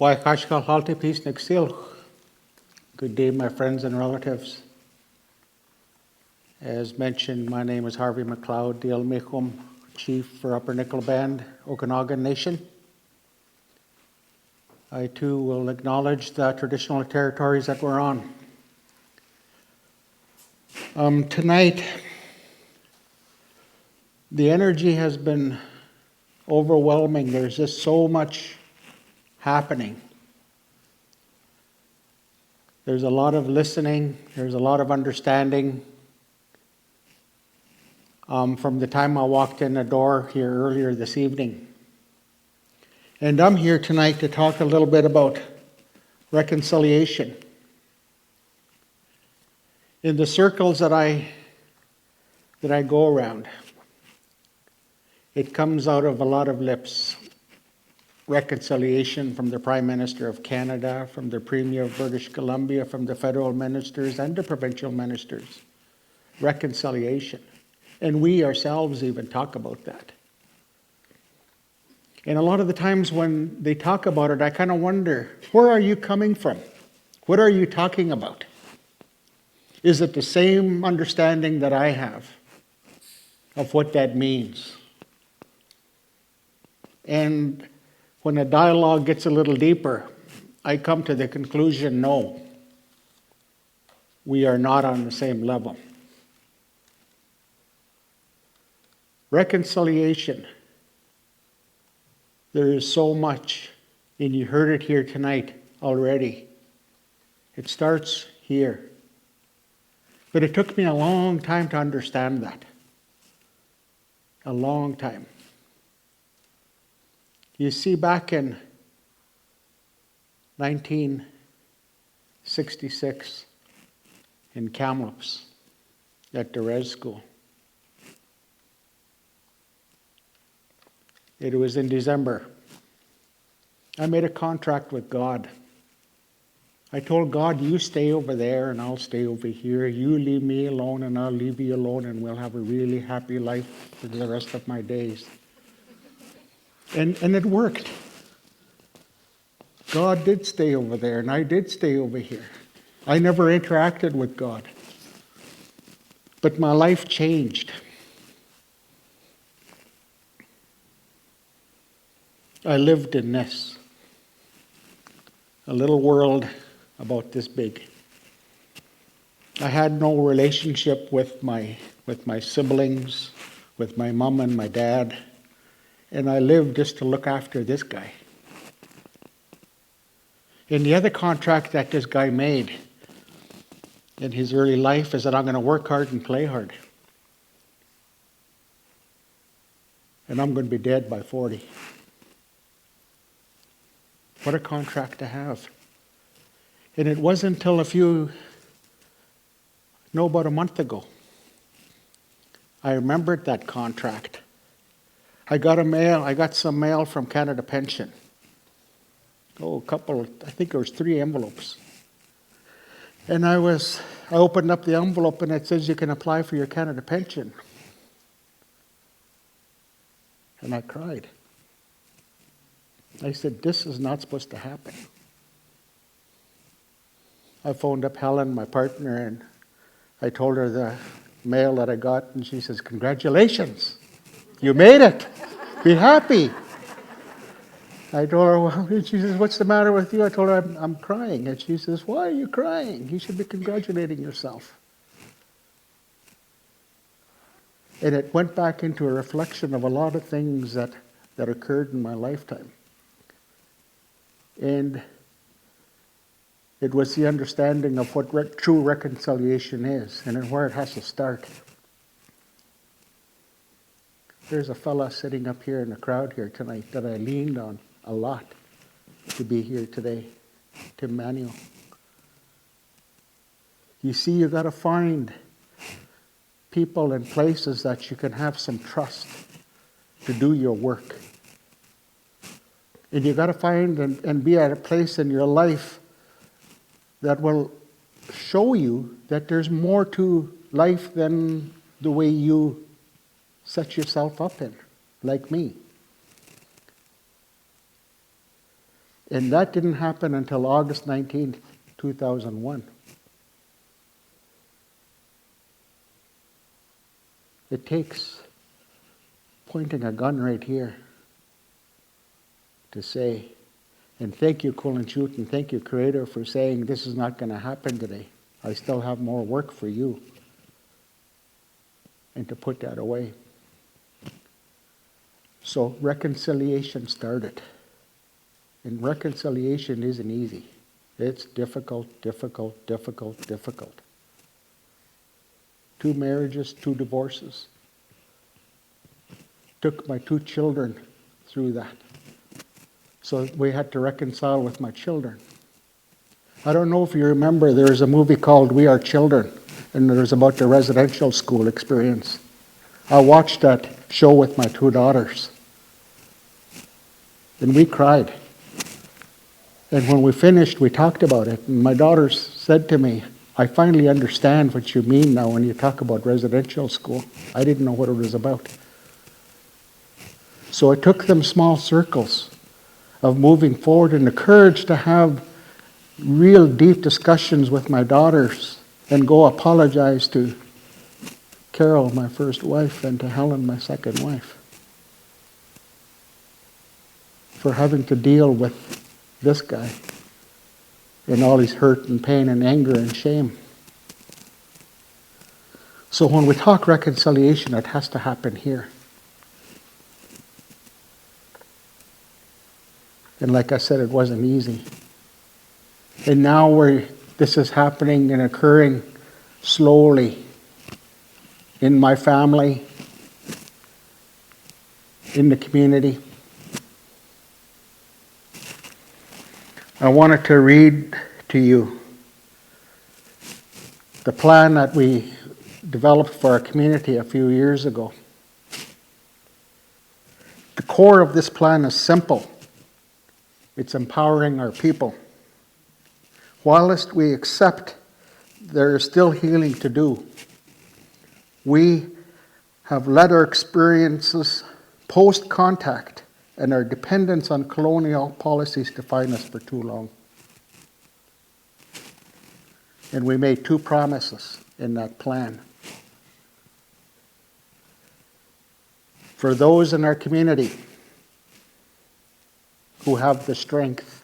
Waikashkal Halti Peace Nixil. Good day, my friends and relatives. As mentioned, my name is Harvey McLeod, the Elmechum Chief for Upper Nickel Band, Okanagan Nation. I too will acknowledge the traditional territories that we're on. Tonight, the energy has been overwhelming. There's just so much happening. There's a lot of listening. There's a lot of understanding. From the time I walked in the door here earlier this evening. And I'm here tonight to talk a little bit about reconciliation. In the circles that I go around, it comes out of a lot of lips. Reconciliation from the Prime Minister of Canada, from the Premier of British Columbia, from the federal ministers and the provincial ministers. Reconciliation. And we ourselves even talk about that. And a lot of the times when they talk about it, I kind of wonder, where are you coming from? What are you talking about? Is it the same understanding that I have of what that means? And when a dialogue gets a little deeper, I come to the conclusion, no, we are not on the same level. Reconciliation. There is so much, and you heard it here tonight already. It starts here. But it took me a long time to understand that. A long time. You see, back in 1966 in Kamloops at the res school. It was in December. I made a contract with God. I told God, you stay over there and I'll stay over here. You leave me alone and I'll leave you alone and we'll have a really happy life for the rest of my days. And it worked. God did stay over there and I did stay over here. I never interacted with God. But my life changed. I lived in this. A little world about this big. I had no relationship with my siblings, with my mom and my dad. And I lived just to look after this guy. And the other contract that this guy made in his early life is that I'm going to work hard and play hard. And I'm going to be dead by 40. What a contract to have. And it wasn't until about a month ago, I remembered that contract. I got some mail from Canada Pension. I think it was 3 envelopes. And I opened up the envelope and it says you can apply for your Canada Pension. And I cried. I said, this is not supposed to happen. I phoned up Helen, my partner, and I told her the mail that I got, and she says, congratulations, you made it. Be happy. I told her, well, and she says, what's the matter with you? I told her, I'm crying. And she says, why are you crying? You should be congratulating yourself. And it went back into a reflection of a lot of things that occurred in my lifetime. And it was the understanding of what true reconciliation is and where it has to start. There's a fella sitting up here in the crowd here tonight that I leaned on a lot to be here today, Tim Manuel. You see, you got to find people and places that you can have some trust to do your work. And you got to find and be at a place in your life that will show you that there's more to life than the way you set yourself up in, like me. And that didn't happen until August 19th, 2001. It takes pointing a gun right here to say, and thank you, Colin Chute, and thank you, Creator, for saying this is not going to happen today. I still have more work for you. And to put that away. So reconciliation started. And reconciliation isn't easy. It's difficult, difficult, difficult, difficult. 2 marriages, 2 divorces. Took my 2 children through that. So we had to reconcile with my children. I don't know if you remember, there's a movie called We Are Children, and it was about the residential school experience. I watched that show with my 2 daughters. And we cried. And when we finished, we talked about it. And my daughters said to me, I finally understand what you mean now when you talk about residential school. I didn't know what it was about. So it took them small circles of moving forward and the courage to have real deep discussions with my daughters and go apologize to Carol, my first wife, and to Helen, my second wife, for having to deal with this guy and all his hurt and pain and anger and shame. So when we talk reconciliation, it has to happen here. And like I said, it wasn't easy. And now this is happening and occurring slowly in my family, in the community. I wanted to read to you the plan that we developed for our community a few years ago. The core of this plan is simple. It's empowering our people. Whilst we accept there is still healing to do, we have let our experiences post-contact and our dependence on colonial policies define us for too long. And we made 2 promises in that plan. For those in our community who have the strength,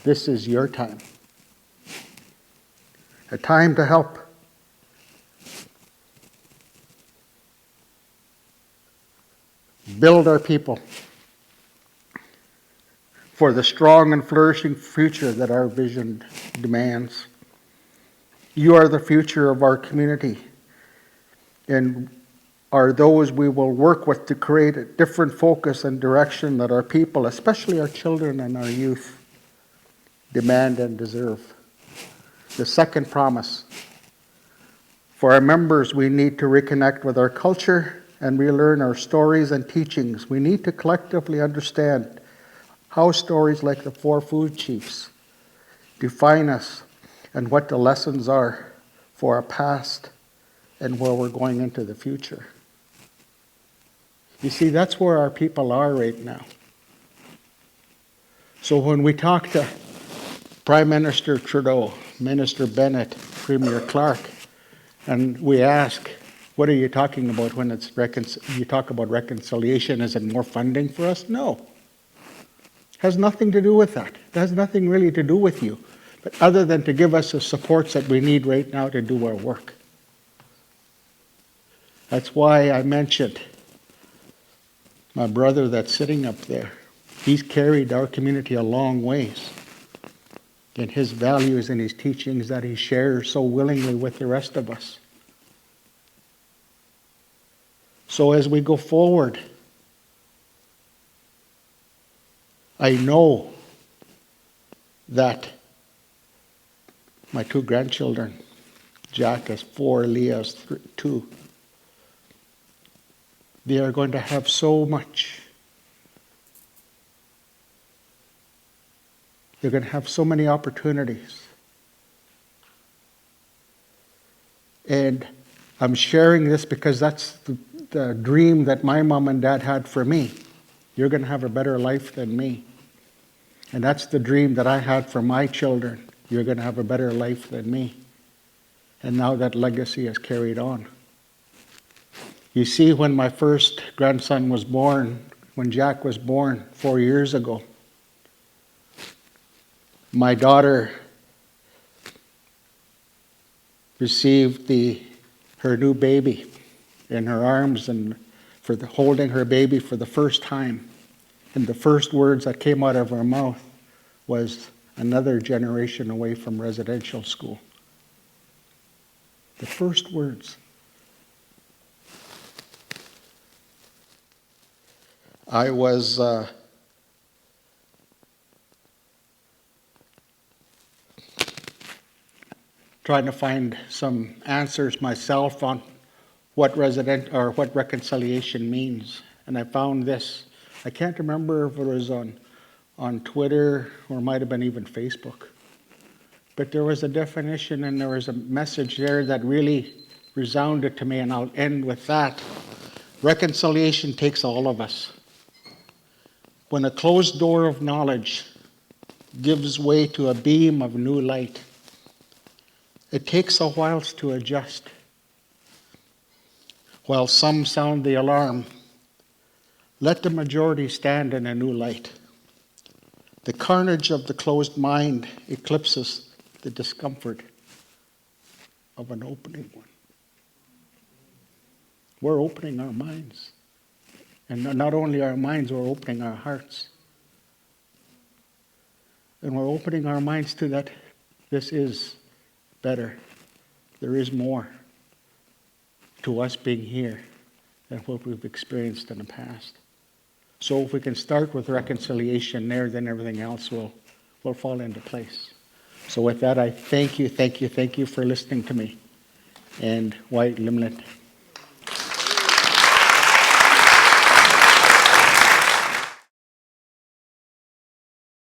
this is your time. A time to help. Build our people for the strong and flourishing future that our vision demands. You are the future of our community and are those we will work with to create a different focus and direction that our people, especially our children and our youth, demand and deserve. The second promise. For our members, we need to reconnect with our culture and relearn our stories and teachings. We need to collectively understand how stories like the 4 food chiefs define us and what the lessons are for our past and where we're going into the future. You see, that's where our people are right now. So when we talk to Prime Minister Trudeau, Minister Bennett, Premier Clark, and we ask, what are you talking about when you talk about reconciliation? Is it more funding for us? No. It has nothing to do with that. It has nothing really to do with you, but other than to give us the supports that we need right now to do our work. That's why I mentioned my brother that's sitting up there. He's carried our community a long ways in his values and his teachings that he shares so willingly with the rest of us. So as we go forward, I know that my 2 grandchildren, Jack is 4, Leah is 2, they are going to have so much. They're going to have so many opportunities. And I'm sharing this because that's the dream that my mom and dad had for me. You're going to have a better life than me. And that's the dream that I had for my children. You're going to have a better life than me. And now that legacy has carried on. You see, when my first grandson was born, when Jack was born 4 years ago, my daughter received her new baby in her arms and holding her baby for the first time. And the first words that came out of her mouth was, "Another generation away from residential school." The first words. I was trying to find some answers myself on what reconciliation means, and I found this. I can't remember if it was on Twitter or it might have been even Facebook, but there was a definition and there was a message there that really resounded to me, and I'll end with that. Reconciliation takes all of us. When a closed door of knowledge gives way to a beam of new light, it takes a while to adjust. While some sound the alarm, let the majority stand in a new light. The carnage of the closed mind eclipses the discomfort of an opening one. We're opening our minds. And not only our minds, we're opening our hearts. And we're opening our minds to that this is better. There is more to us being here than what we've experienced in the past. So if we can start with reconciliation there, then everything else will fall into place. So with that, I thank you for listening to me. And White Limlet.